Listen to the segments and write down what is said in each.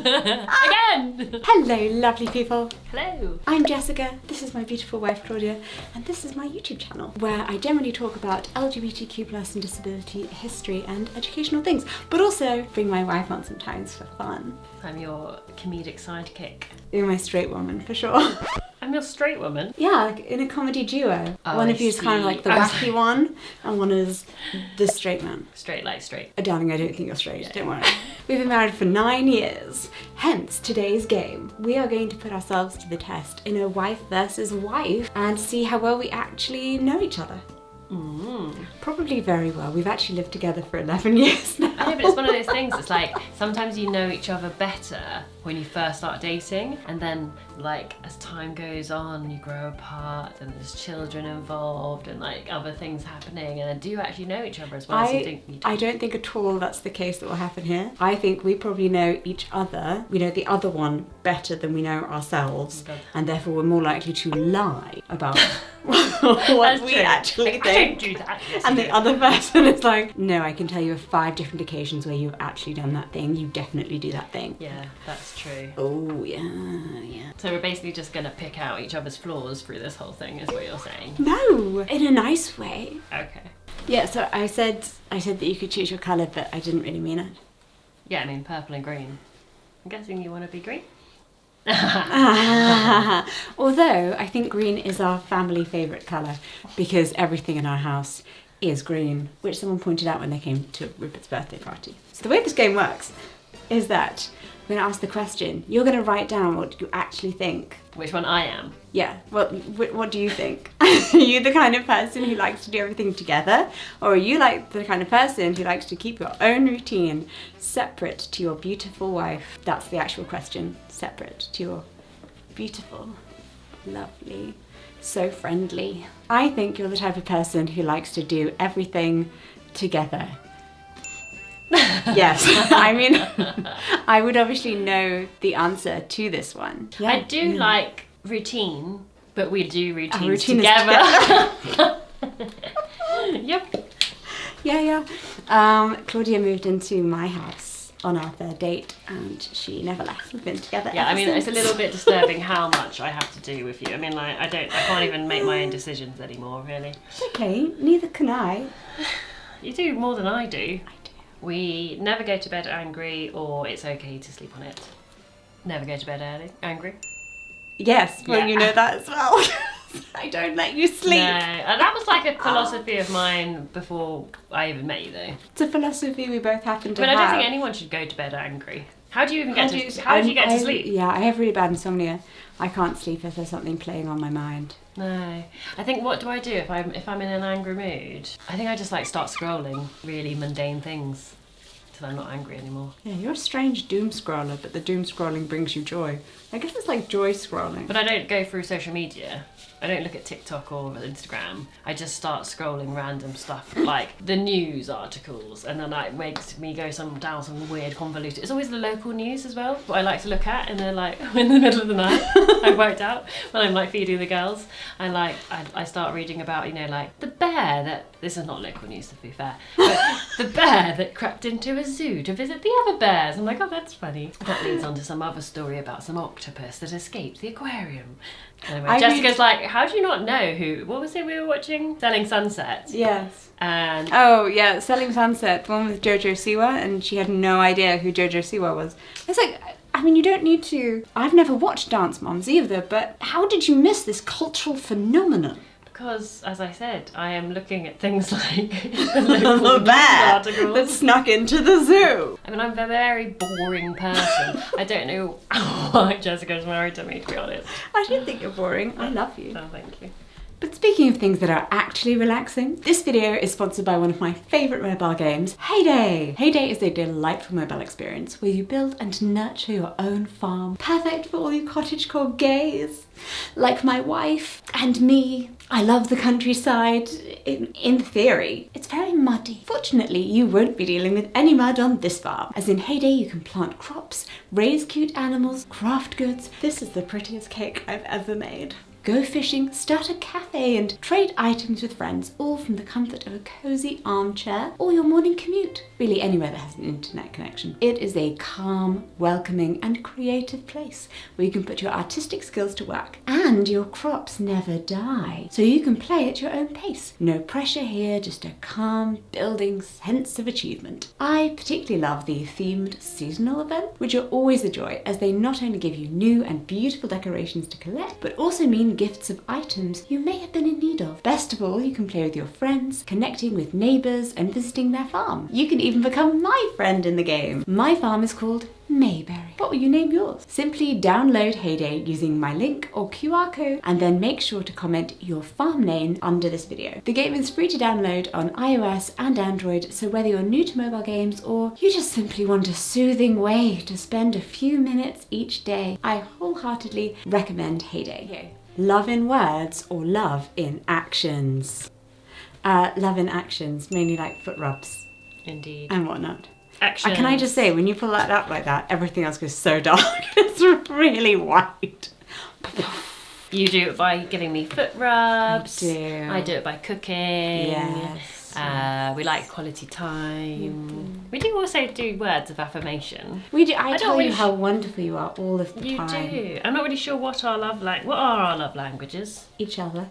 Again! Hello, lovely people. Hello. I'm Jessica, this is my beautiful wife Claudia, and this is my YouTube channel, where I generally talk about LGBTQ+ and disability history and educational things, but also bring my wife on sometimes for fun. I'm your comedic sidekick. You're my straight woman, for sure. I'm your straight woman? Yeah, like in a comedy duo. Oh, one I of you is kind of see. like the wacky one, and one is the straight man. Straight like straight. Darling, I don't think you're straight, Yeah. don't worry. We've been married for 9 years, hence today's game. We are going to put ourselves to the test in a wife versus wife and see how well we actually know each other. Probably very well. We've actually lived together for 11 years now. I know, but it's one of those things, it's like, sometimes you know each other better when you first start dating, and then, like, as time goes on, you grow apart, and there's children involved, and, like, other things happening, and do you actually know each other as well as you think you do? I don't think at all that's the case that will happen here. I think we probably know each other, we know the other one better than we know ourselves, and therefore we're more likely to lie about what we actually think. I don't do that. Yes, And you the do. other person is like, no, I can tell you of 5 different occasions where you've actually done that thing. You definitely do that thing. Yeah, that's true. Oh, yeah. So we're basically just gonna pick out each other's flaws through this whole thing, is what you're saying? No, in a nice way. Okay. Yeah, so I said that you could choose your colour, but I didn't really mean it. Yeah, I mean purple and green. I'm guessing you want to be green? Although I think green is our family favourite colour because everything in our house is green, which someone pointed out when they came to Rupert's birthday party. So the way this game works is that I'm going to ask the question, you're going to write down what you actually think. Which one I am? Yeah, what do you think? Are you the kind of person who likes to do everything together? Or are you like the kind of person who likes to keep your own routine separate to your beautiful wife? That's the actual question, separate to your beautiful, lovely, so friendly. I think you're the type of person who likes to do everything together. Yes, I mean, I would obviously know the answer to this one. Yeah. I do like routine, but we do routines routine together. Yep. Yeah. Claudia moved into my house on our 3rd date and she never left. We've been together Yeah, ever I mean, since. it's a little bit disturbing how much I have to do with you. I mean, like, I can't even make my own decisions anymore, really. It's okay, neither can I. You do more than I do. I do. We never go to bed angry, or it's okay to sleep on it. Never go to bed early, angry. Yes, well, Yeah. you know that as well. I don't let you sleep. No, and that was like a philosophy of mine before I even met you, though. It's a philosophy we both happen to But I have. don't think anyone should go to bed angry. How do you even get to? How do you get to sleep? Yeah, I have really bad insomnia. I can't sleep if there's something playing on my mind. No, I think what do I do if I'm in an angry mood? I think I just like start scrolling really mundane things till I'm not angry anymore. Yeah, you're a strange doom scroller, but the doom scrolling brings you joy. I guess it's like joy scrolling. But I don't go through social media. I don't look at TikTok or Instagram. I just start scrolling random stuff, like the news articles, and then that makes me go down some weird convoluted. It's always the local news as well, what I like to look at, and then like in the middle of the night, I've worked out when I'm like feeding the girls, and like I start reading about, you know, like the bear that, this is not local news to be fair, but the bear that crept into a zoo to visit the other bears. I'm like, oh, that's funny. That leads on to some other story about some octopus that escaped the aquarium. Anyway, Jessica's like, how do you not know what was it we were watching? Selling Sunset. Yes. And Oh, yeah, Selling Sunset, the one with Jojo Siwa, and she had no idea who Jojo Siwa was. It's like, I mean, you don't need to... I've never watched Dance Moms either, but how did you miss this cultural phenomenon? because, as I said, I am looking at things like the local The news bear articles. that snuck into the zoo. I mean, I'm a very boring person. I don't know why Jessica's married to me, to be honest. I don't think you're boring. I love you. Oh, thank you. But speaking of things that are actually relaxing, this video is sponsored by one of my favourite mobile games, Heyday! Heyday is a delightful mobile experience where you build and nurture your own farm, perfect for all you cottagecore gays. Like my wife and me, I love the countryside. In theory, it's very muddy. Fortunately, you won't be dealing with any mud on this farm. As in Heyday, you can plant crops, raise cute animals, craft goods. This is the prettiest cake I've ever made. go fishing, start a cafe and trade items with friends, all from the comfort of a cosy armchair or your morning commute. Really anywhere that has an internet connection. It is a calm, welcoming and creative place where you can put your artistic skills to work and your crops never die. So you can play at your own pace. No pressure here, just a calm, building sense of achievement. I particularly love the themed seasonal event, which are always a joy as they not only give you new and beautiful decorations to collect, but also mean gifts of items you may have been in need of. Best of all, you can play with your friends, connecting with neighbours and visiting their farm. You can even become my friend in the game. My farm is called Mayberry. What will you name yours? Simply download Heyday using my link or QR code and then make sure to comment your farm name under this video. The game is free to download on iOS and Android, so whether you're new to mobile games or you just simply want a soothing way to spend a few minutes each day, I wholeheartedly recommend Heyday. Love in words or love in actions? Love in actions, mainly like foot rubs. Indeed. And whatnot. Actions. Can I just say, when you pull that up like that, everything else goes so dark. It's really white. You do it by giving me foot rubs. I do it by cooking. Yes. We like quality time. We do also do words of affirmation. We do. I don't tell you really how wonderful you are all of the You time. do. I'm not really sure what are our love languages. Each other.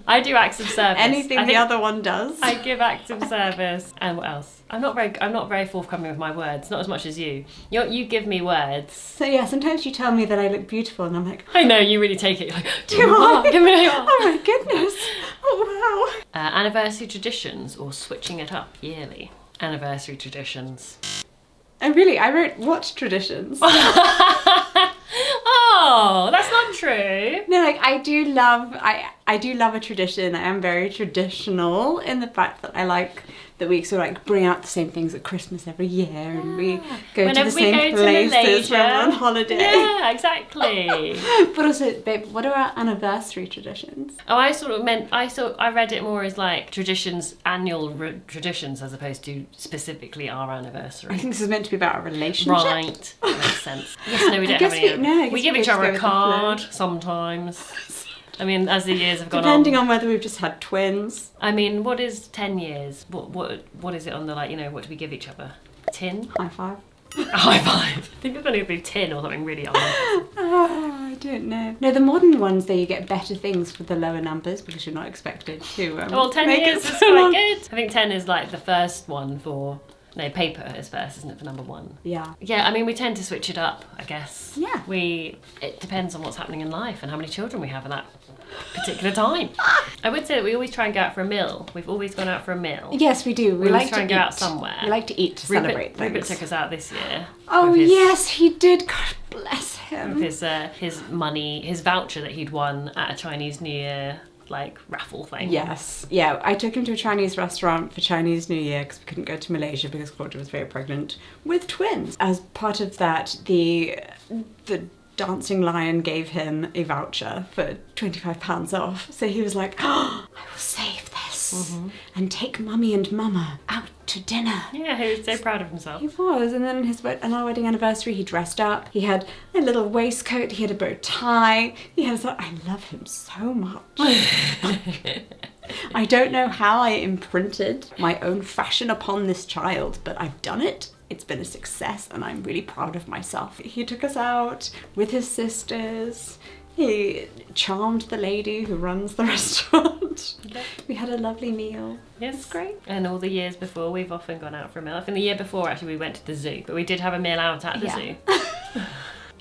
I do acts of service. Anything the other one does. I give acts of service. And what else? I'm not very forthcoming with my words. Not as much as you. You give me words. So yeah, sometimes you tell me that I look beautiful, and I'm like, I know you really take it. You're like, do I? give me your. Oh my goodness! Oh wow! Anniversary traditions or switching it up yearly. Anniversary traditions. And really, I wrote what traditions? Oh, that's not true. No, like I do love a tradition. I am very traditional in the fact that I like that we sort of like bring out the same things at Christmas every year, and we go to the same places when we're on holiday. Yeah, exactly. But also, babe, what are our anniversary traditions? Oh, I read it more as like traditions, annual traditions, as opposed to specifically our anniversary. I think this is meant to be about our relationship. Right, that makes sense. Yes, no, we don't have I any. guess We give each just other go a with the card flow. sometimes. I mean, as the years have gone Depending on whether we've just had twins. I mean, what is 10 years? What is it on the, like, what do we give each other? Tin? High five. A high five. I think it's going to be tin or something really old. Oh, I don't know. No, the modern ones, though, you get better things for the lower numbers because you're not expected to Well, 10 make years it is so quite long. good. I think 10 is like the first one for... No, paper is first, isn't it, for number one? Yeah. Yeah, I mean, we tend to switch it up, I guess. Yeah. It depends on what's happening in life and how many children we have at that particular time. I would say that we always try and go out for a meal. We've always gone out for a meal. Yes, we do. We always like try to and go eat. out somewhere. We like to eat to celebrate things. Rupert took us out this year. Oh, with his, yes, he did. God bless him. With his money, his voucher that he'd won at a Chinese New Year like raffle thing. Yes, yeah. I took him to a Chinese restaurant for Chinese New Year because we couldn't go to Malaysia because Claudia was very pregnant with twins. As part of that, the Dancing Lion gave him a voucher for £25 off. So he was like, oh, I will save this and take mummy and mama out to dinner. Yeah, he was so proud of himself. He was, and then on our wedding anniversary, he dressed up. He had a little waistcoat. He had a bow tie. He had. I love him so much. I don't know how I imprinted my own fashion upon this child, but I've done it. It's been a success, and I'm really proud of myself. He took us out with his sisters. He charmed the lady who runs the restaurant. Okay. We had a lovely meal. Yes. It's great. And all the years before, we've often gone out for a meal. I think the year before, actually, we went to the zoo, but we did have a meal out at the zoo.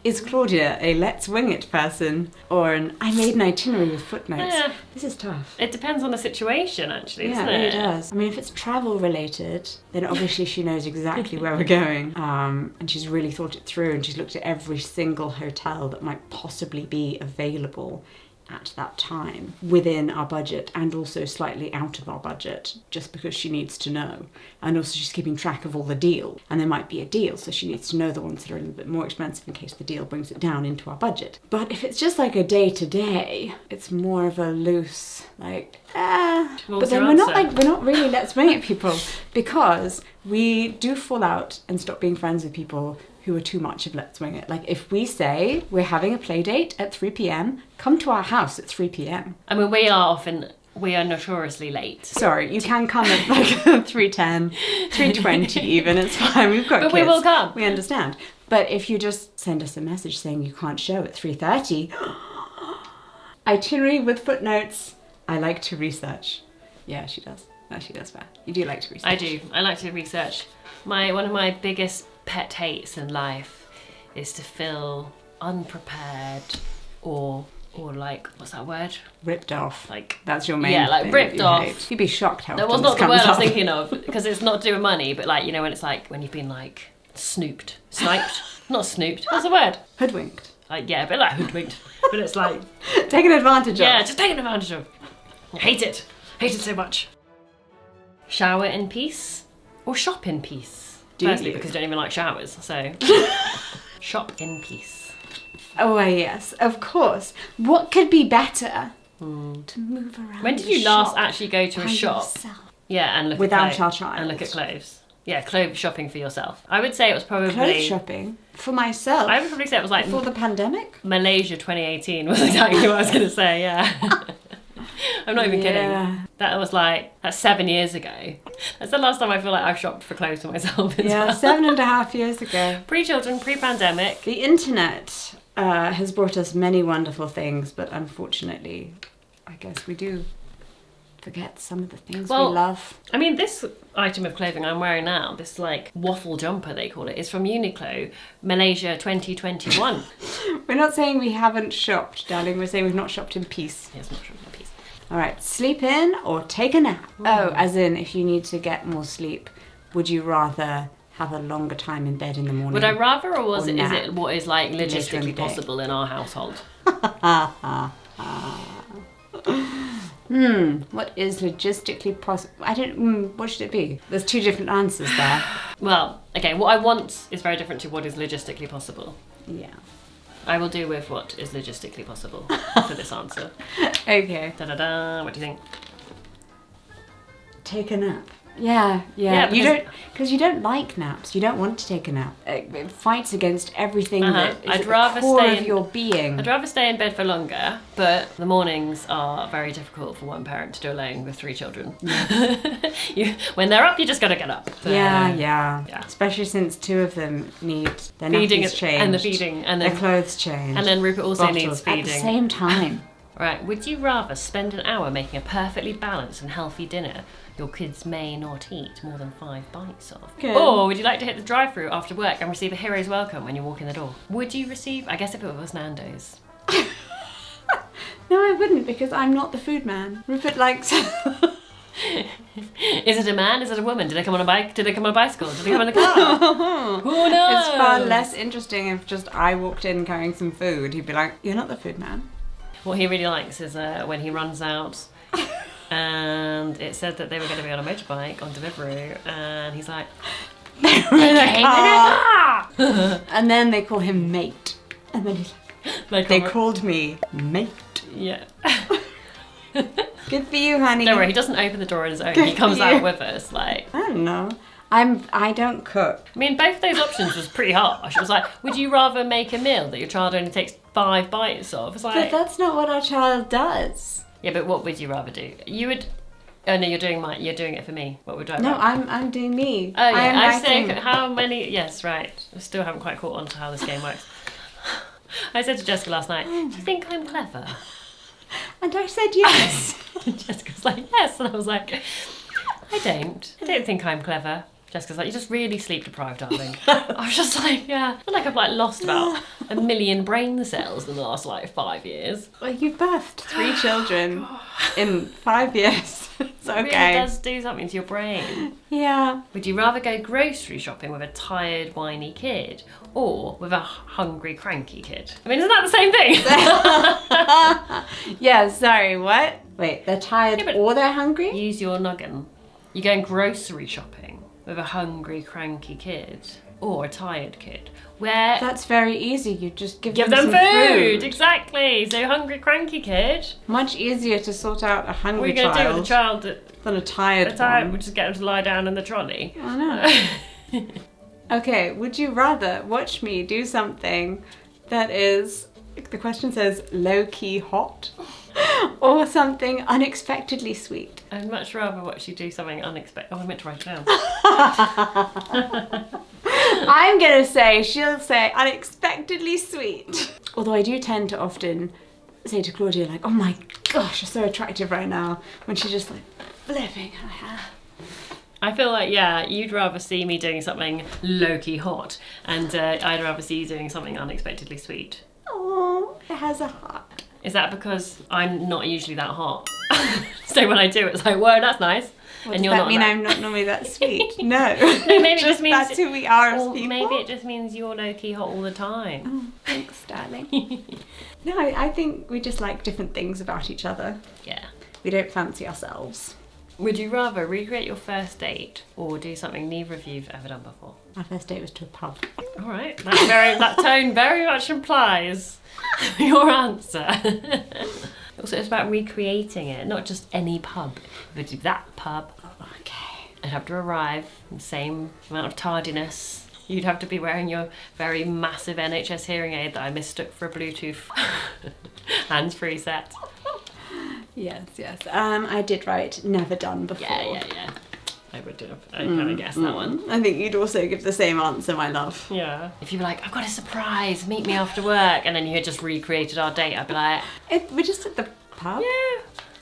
Is Claudia a let's wing it person or an I made an itinerary with footnotes? Yeah. This is tough. It depends on the situation, actually, Yeah, doesn't it it? really does. I mean, if it's travel related, then obviously she knows exactly where we're going. And she's really thought it through, and she's looked at every single hotel that might possibly be available at that time within our budget and also slightly out of our budget, just because she needs to know. And also she's keeping track of all the deals, and there might be a deal, so she needs to know the ones that are a little bit more expensive in case the deal brings it down into our budget. But if it's just like a day to day, it's more of a loose like but then we're not really let's wing it people, because we do fall out and stop being friends with people who are too much of let's wing it. Like if we say we're having a play date at 3 p.m, come to our house at 3 p.m. I mean, we are notoriously late. Sorry, you can come at like 3:10, 3:20 even, it's fine, we've got But kids. we will come. We understand. But if you just send us a message saying you can't show at 3:30, itinerary with footnotes, I like to research. Yeah, she does. No, she does that. You do like to research. I do. I like to research. One of my biggest pet hates in life is to feel unprepared or like, what's that word? Ripped off. Like, that's your main yeah, like thing ripped that you off. hate. You'd be shocked how That often was not this the word comes I was up. thinking of, because it's not to do with money, but like, you know, when it's like, when you've been like sniped, not snooped, what's the word? Hoodwinked. Like, yeah, a bit like hoodwinked, but it's like, Taken advantage of. yeah, just taken advantage of. I hate it so much. Shower in peace or shop in peace? Do Firstly, you? because you don't even like showers, so shop in peace. Oh, yes, of course. What could be better to move around? When did the you last shop actually go to a by shop? yourself? Yeah, and look Without at our clothes. child. And look at clothes. Yeah, clothes shopping for yourself. I would say it was probably... Clothes shopping for myself. I would probably say it was like before the pandemic. Malaysia 2018 was exactly what I was going to say, yeah. I'm not even Yeah. kidding. That's 7 years ago. That's the last time I feel like I've shopped for clothes for myself. as Yeah, well. 7.5 years ago. Pre-children, pre-pandemic. The internet has brought us many wonderful things, but unfortunately, I guess we do forget some of the things we love. I mean, this item of clothing I'm wearing now, this like waffle jumper they call it, is from Uniqlo, Malaysia 2021. We're not saying we haven't shopped, darling. We're saying we've not shopped in peace. Yes, not sure of my piece. All right, sleep in or take a nap? Oh, as in if you need to get more sleep, would you rather have a longer time in bed in the morning? Would I rather, or is nap it what is like later in the logistically day? possible in our household? What is logistically possible? What should it be? There's two different answers there. Well, okay, what I want is very different to what is logistically possible. Yeah. I will do with what is logistically possible for this answer. Okay. Da-da-da, what do you think? Take a nap. Yeah. Yeah, because you don't like naps. You don't want to take a nap. It fights against everything that is I'd at rather the core stay of your being. I'd rather stay in bed for longer, but the mornings are very difficult for one parent to do alone with 3 children. When they're up, you just gotta get up. So, Yeah. Yeah. Especially since 2 of them need their feeding nappies changed. and the feeding, and their then clothes changed. and then Rupert also bottles needs at feeding. the same time. Right, would you rather spend an hour making a perfectly balanced and healthy dinner your kids may not eat more than 5 bites of? Okay. Or would you like to hit the drive-thru after work and receive a hero's welcome when you walk in the door? Would you receive, I guess if it was Nando's. No, I wouldn't, because I'm not the food man. Rupert likes... Is it a man? Is it a woman? Did they come on a bike? Did they come on a bicycle? Did they come in a car? Who knows? It's far less interesting if just I walked in carrying some food. He'd be like, you're not the food man. What he really likes is when he runs out and it said that they were going to be on a motorbike on Deliveroo, and he's like, They were in a car. And then they call him mate. And then he's like, they called me mate. Yeah. Good for you, honey. Don't worry, he doesn't open the door on his own. Good He comes for out you. with us. Like, I don't know. I don't cook. I mean, both of those options was pretty harsh. It was like, would you rather make a meal that your child only takes 5 bites of? It's But like, that's not what our child does. yeah, but what would you rather do? You would. Oh no, you're doing it for me. What would I? No, rather? I'm doing me. Oh yeah, I am I say writing. how many? Yes, right. I still haven't quite caught on to how this game works. I said to Jessica last night, "Do you think I'm clever?" And I said yes. And Jessica's like, "Yes," and I was like, "I don't think I'm clever." Jessica's like, "You're just really sleep deprived, darling." I was just like, "Yeah, I feel like I've like lost about 1 million brain cells in the last like 5 years." Well, you birthed 3 children in 5 years. It's It really okay. does do something to your brain. Yeah. Would you rather go grocery shopping with a tired, whiny kid or with a hungry, cranky kid? I mean, isn't that the same thing? Yeah, sorry, what? Wait, they're tired Yeah, but- or they're hungry? Use your noggin. You're going grocery shopping with a hungry, cranky kid or a tired kid. Where That's very easy. You just give give them them some food. Exactly. So hungry, cranky kid. Much easier to sort out a What are hungry you going to do with a child that than a tired we'll one. just get him to lie down in the trolley? I know. Okay, would you rather watch me do something that is, the question says, low-key hot, or something unexpectedly sweet? I'd much rather watch you do something unexpected. Oh, I meant to write it down. I'm gonna say, she'll say unexpectedly sweet. Although I do tend to often say to Claudia, like, oh my gosh, you're so attractive right now, when she's just like flipping her hair. I feel like, yeah, you'd rather see me doing something low-key hot, and I'd rather see you doing something unexpectedly sweet. Oh, it has a heart. Is that because I'm not usually that hot? So when I do, it's like, whoa, that's nice. Well, and does you're that not mean that... I'm not normally that sweet? No. No, maybe it just means that's who we are as or people. maybe it just means you're low-key hot all the time. Oh, thanks, darling. No, I think we just like different things about each other. Yeah. We don't fancy ourselves. Would you rather recreate your first date or do something neither of you've ever done before? Our first date was to a pub. All right, that tone very much implies your answer. Also, it's about recreating it, not just any pub. We would do that pub. Okay. I'd have to arrive in the same amount of tardiness. You'd have to be wearing your very massive NHS hearing aid that I mistook for a Bluetooth hands-free set. Yes. I did write never done before. Yeah. I would have. I kind of guessed that one. I think you'd also give the same answer, my love. Yeah. If you were like, I've got a surprise, meet me after work, and then you had just recreated our date, I'd be like, We're just at the pub.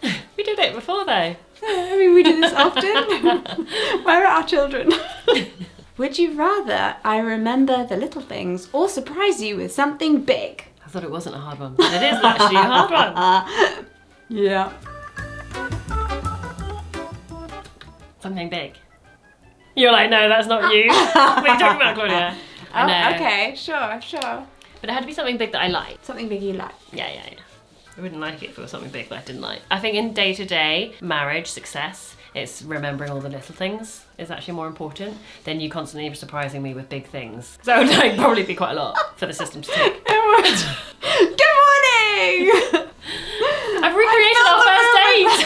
yeah. We did it before though. I mean, we do this often. Where are our children? Would you rather I remember the little things or surprise you with something big? I thought it wasn't a hard one. It is actually a hard one. Yeah. Something big. You're like, no, that's not you. What are you talking about, Claudia? I know. Okay, sure. But it had to be something big that I liked. Something big you like. Yeah. I wouldn't like it if it was something big that I didn't like. I think in day-to-day marriage success, it's remembering all the little things is actually more important than you constantly surprising me with big things. So it would probably be quite a lot for the system to take. Good morning! I've recreated our first date!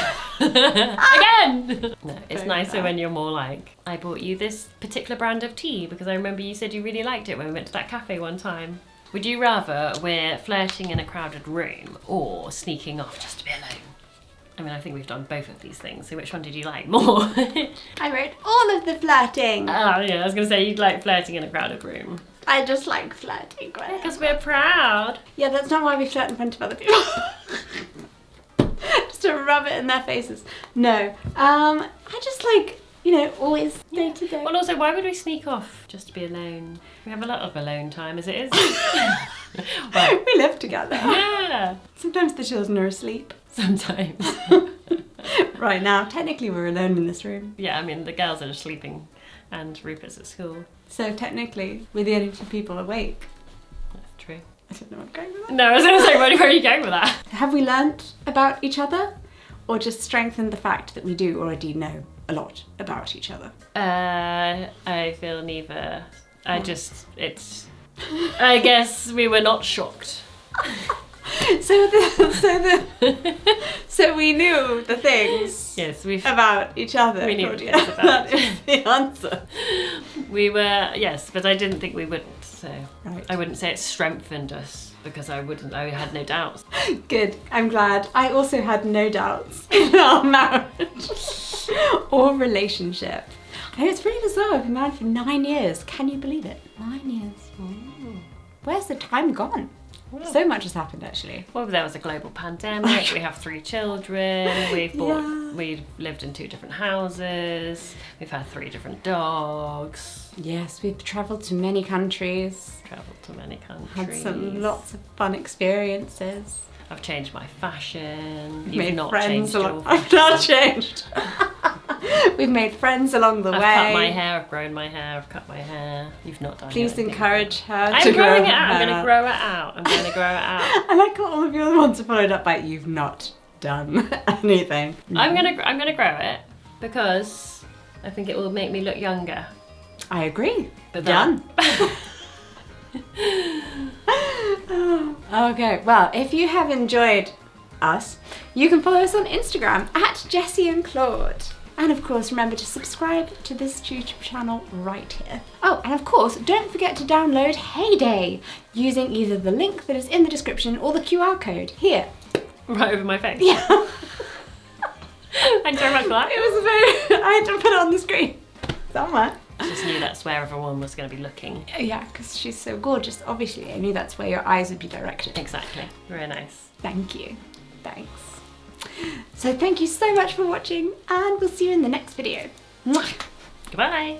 Again! No, it's Very nicer bad. when you're more like, I bought you this particular brand of tea because I remember you said you really liked it when we went to that cafe one time. Would you rather we're flirting in a crowded room or sneaking off just to be alone? I mean, I think we've done both of these things, so which one did you like more? I wrote all of the flirting. Oh yeah, I was going to say you'd like flirting in a crowded room. I just like flirting. Because we're proud. Yeah, that's not why we flirt in front of other people. Just to rub it in their faces. No. I just like, always day to day. Well, also, why would we sneak off just to be alone? We have a lot of alone time as it is. Well, we live together. yeah. Sometimes the children are asleep. Sometimes. Right now, technically we're alone in this room. Yeah, I mean, the girls are just sleeping and Rupert's at school. So technically, we're the only two people awake. That's true. I don't know where I'm going with that. No, I was going to say, where are you going with that? Have we learnt about each other? Or just strengthened the fact that we do already know a lot about each other? I feel neither. I guess we were not shocked. So we knew the things Yes, about each other. We knew Claudia. things about That is the answer. we were, yes, but I didn't think we wouldn't, so Right. I wouldn't say it strengthened us because I had no doubts. Good, I'm glad. I also had no doubts in our marriage or relationship. I know it's really bizarre. I've been married for 9 years. Can you believe it? 9 years. Where's the time gone? Well, So much has happened, actually. well, there was a global pandemic. We have 3 children. We've lived in 2 different houses. We've had 3 different dogs. Yes, we've travelled to many countries. Travelled to many countries. Had lots of fun experiences. I've changed my fashion. We've You've made not friends changed your along. I've not changed. We've made friends along the way. I've cut my hair. I've grown my hair. I've cut my hair. You've not done. Please anything. encourage her I'm to grow growing it her out. I'm hair. going to grow it out. I'm going to grow it out. I like how all of your other ones are followed up by "You've not done anything." I'm gonna grow it because I think it will make me look younger. I agree. But Done. Okay, well, if you have enjoyed us, you can follow us on Instagram at Jessie and Claude. And of course, remember to subscribe to this YouTube channel right here. Oh, and of course, don't forget to download Heyday using either the link that is in the description or the QR code here. Right over my face. Yeah. Thanks very much for that. It was very, I had to put it on the screen somewhere. I just knew that's where everyone was going to be looking. Yeah, because she's so gorgeous. Obviously, I knew that's where your eyes would be directed. Exactly. Very nice. Thank you. Thanks. So thank you so much for watching, and we'll see you in the next video. Mwah. Goodbye.